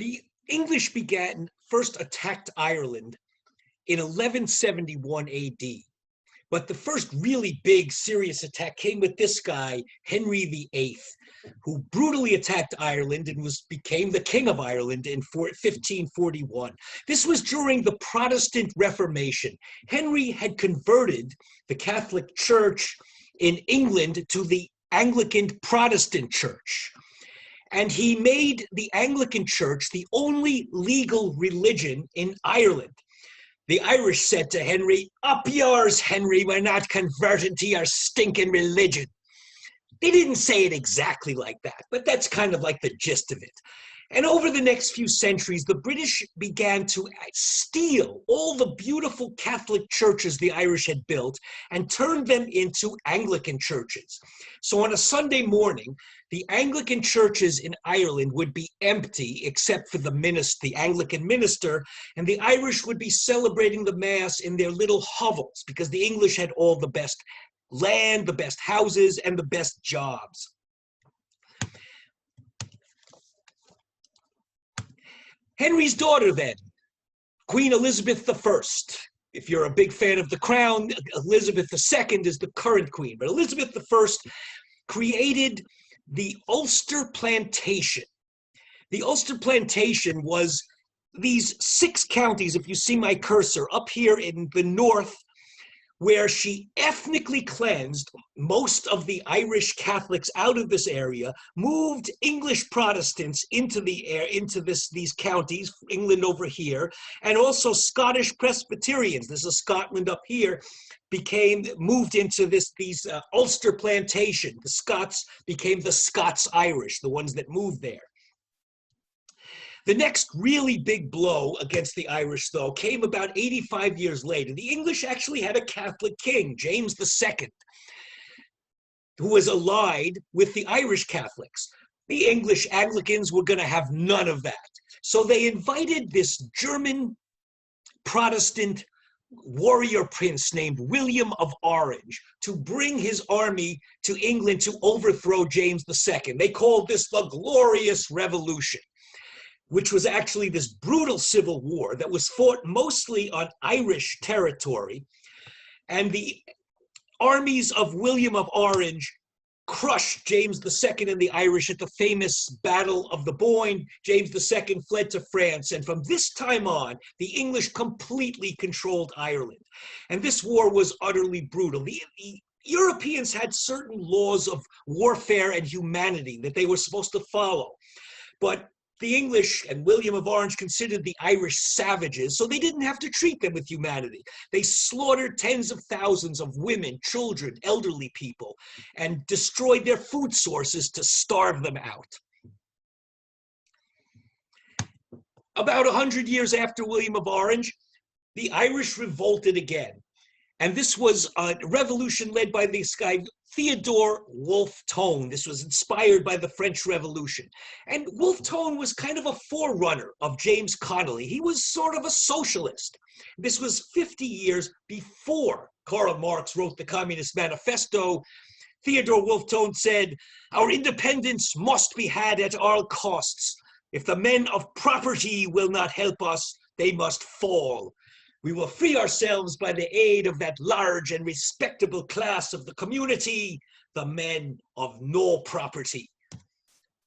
The English first attacked Ireland in 1171 AD. But the first really big, serious attack came with this guy, Henry VIII, who brutally attacked Ireland and became the King of Ireland in 1541. This was during the Protestant Reformation. Henry had converted the Catholic Church in England to the Anglican Protestant Church. And he made the Anglican Church the only legal religion in Ireland. The Irish said to Henry, "Up yours, Henry, we're not converting to your stinking religion." They didn't say it exactly like that, but that's kind of like the gist of it. And over the next few centuries, the British began to steal all the beautiful Catholic churches the Irish had built and turn them into Anglican churches. So on a Sunday morning, the Anglican churches in Ireland would be empty except for the Anglican minister, and the Irish would be celebrating the Mass in their little hovels because the English had all the best land, the best houses, and the best jobs. Henry's daughter then, Queen Elizabeth I. If you're a big fan of the crown, Elizabeth II is the current queen. But Elizabeth I created the Ulster Plantation. The Ulster Plantation was these 6 counties, if you see my cursor, up here in the north, where she ethnically cleansed most of the Irish Catholics out of this area, moved English Protestants into these counties, England over here, and also Scottish Presbyterians. This is Scotland up here, moved into these Ulster Plantation. The Scots became the Scots-Irish, the ones that moved there. The next really big blow against the Irish, though, came about 85 years later. The English actually had a Catholic king, James II, who was allied with the Irish Catholics. The English Anglicans were going to have none of that. So they invited this German Protestant warrior prince named William of Orange to bring his army to England to overthrow James II. They called this the Glorious Revolution, which was actually this brutal civil war that was fought mostly on Irish territory. And the armies of William of Orange crushed James II and the Irish at the famous Battle of the Boyne. James II fled to France, and from this time on, the English completely controlled Ireland. And this war was utterly brutal. The Europeans had certain laws of warfare and humanity that they were supposed to follow, but the English and William of Orange considered the Irish savages, so they didn't have to treat them with humanity. They slaughtered tens of thousands of women, children, elderly people, and destroyed their food sources to starve them out. About 100 years after William of Orange, the Irish revolted again. And this was a revolution led by this guy, Theodore Wolfe Tone. This was inspired by the French Revolution. And Wolfe Tone was kind of a forerunner of James Connolly. He was sort of a socialist. This was 50 years before Karl Marx wrote the Communist Manifesto. Theodore Wolfe Tone said, "Our independence must be had at all costs. If the men of property will not help us, they must fall. We will free ourselves by the aid of that large and respectable class of the community, the men of no property."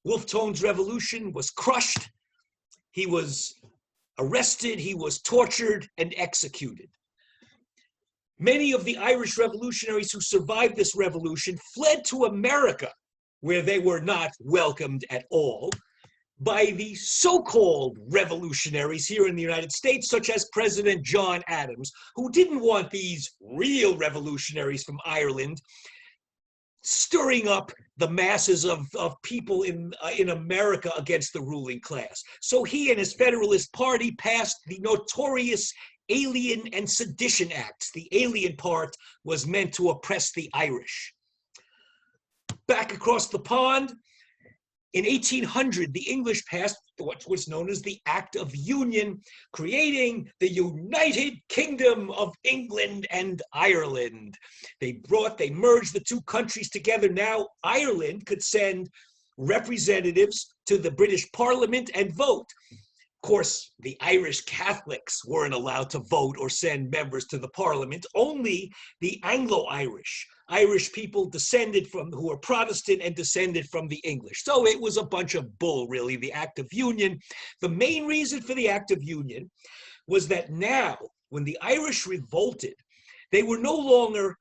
Wolfe Tone's revolution was crushed. He was arrested, he was tortured, and executed. Many of the Irish revolutionaries who survived this revolution fled to America, where they were not welcomed at all by the so-called revolutionaries here in the United States, such as President John Adams, who didn't want these real revolutionaries from Ireland stirring up the masses of people in America against the ruling class. So he and his Federalist Party passed the notorious Alien and Sedition Acts. The alien part was meant to oppress the Irish. Back across the pond, in 1800, the English passed what was known as the Act of Union, creating the United Kingdom of England and Ireland. They merged the two countries together. Now Ireland could send representatives to the British Parliament and vote. course, the Irish Catholics weren't allowed to vote or send members to the parliament. Only the Anglo-Irish, Irish people descended from, who were Protestant and descended from the English. So it was a bunch of bull, really, the Act of Union. The main reason for the Act of Union was that now, when the Irish revolted, they were no longer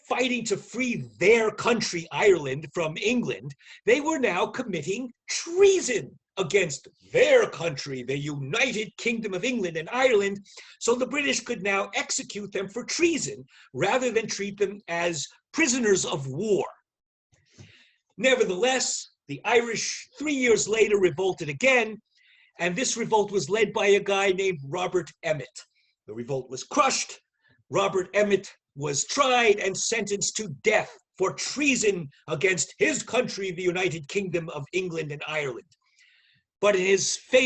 fighting to free their country, Ireland, from England. They were now committing treason against their country, the United Kingdom of England and Ireland, so the British could now execute them for treason rather than treat them as prisoners of war. Nevertheless, the Irish 3 years later revolted again, and this revolt was led by a guy named Robert Emmet. The revolt was crushed. Robert Emmet was tried and sentenced to death for treason against his country, the United Kingdom of England and Ireland. But in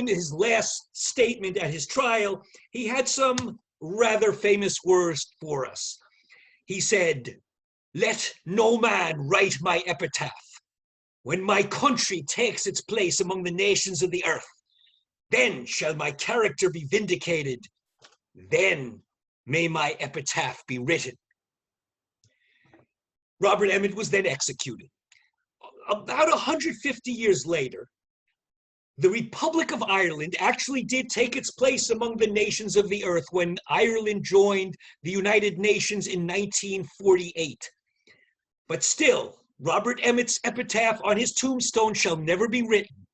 his last statement at his trial, he had some rather famous words for us. He said, "Let no man write my epitaph. When my country takes its place among the nations of the earth, then shall my character be vindicated. Then may my epitaph be written." Robert Emmet was then executed. About 150 years later, the Republic of Ireland actually did take its place among the nations of the earth when Ireland joined the United Nations in 1948. But still, Robert Emmet's epitaph on his tombstone shall never be written,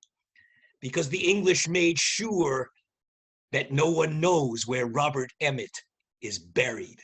because the English made sure that no one knows where Robert Emmet is buried.